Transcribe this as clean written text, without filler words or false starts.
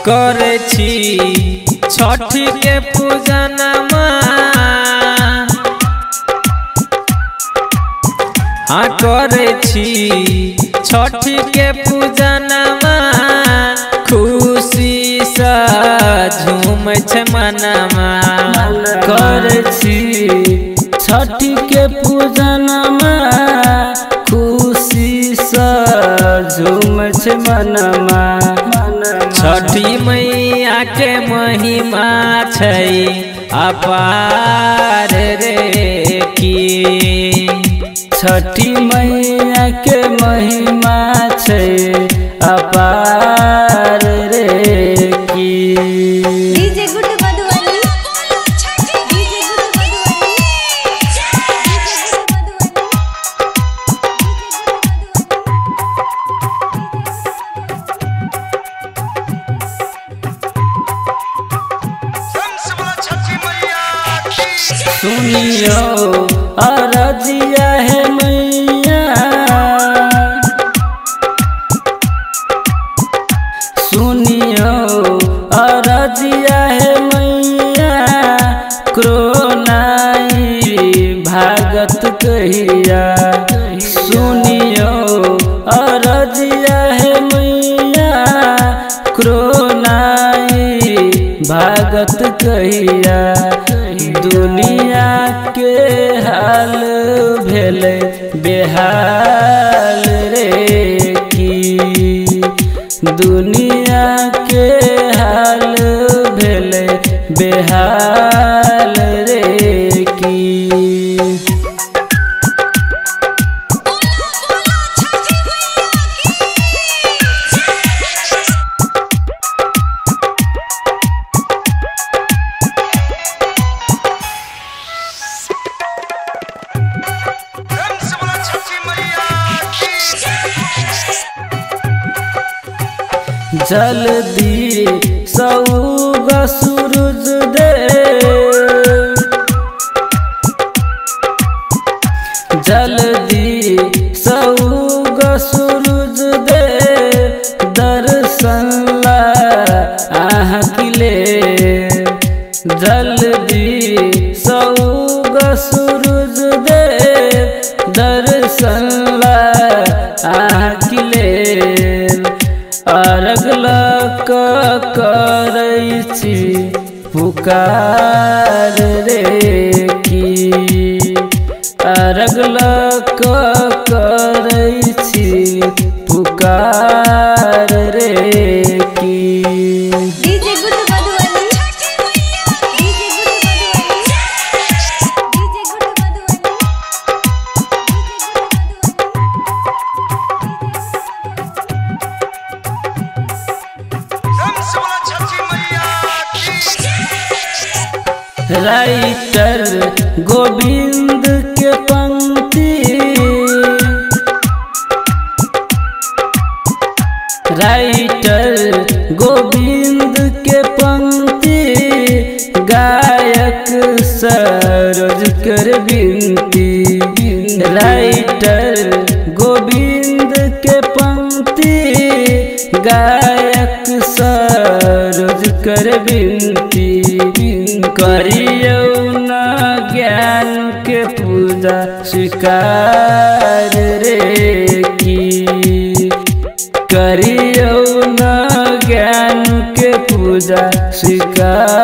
करे छी छठी के पूजनमा हाँ करे छी छठी के पूजनमा खुशी सा झूम छे मनमा करे छी छठी के पूजनमा खुशी सा झूम छे मनमा छठी मैया के महिमा छै अपार रे की छठी मैया के महिमा छै अपार रे की DJ good Madhubani DJ good सुनियो अरजिया है मैया सुनियो अरजिया है मैया क्रोनाई भागत कहिया सुनियो अरजिया है मैया क्रोनाई भागत कहिया दुनिया के हाल भेले बेहाल रे की दुनिया के हाल भेले बेहाल रे की जल्दी सऊग सूरज दे जल्दी सऊग सूरज दे दर्शन ला आँखिले जल्दी सऊग सूरज दे दर्शन ला आँखिले अरगलक करै छी पुकार रे की अरगलक करै छी पुकार रे की DJ good Madhubani DJ good Madhubani writer Govind के पंक्ति राइटर गोविंद के पंक्ति गायक सरोज कर विनती राइटर गोविंद के पंक्ति गायक सरोज कर विनती करियो न ज्ञान के पूजा स्वीकार रे की करियो न ज्ञान के पूजा स्वीकार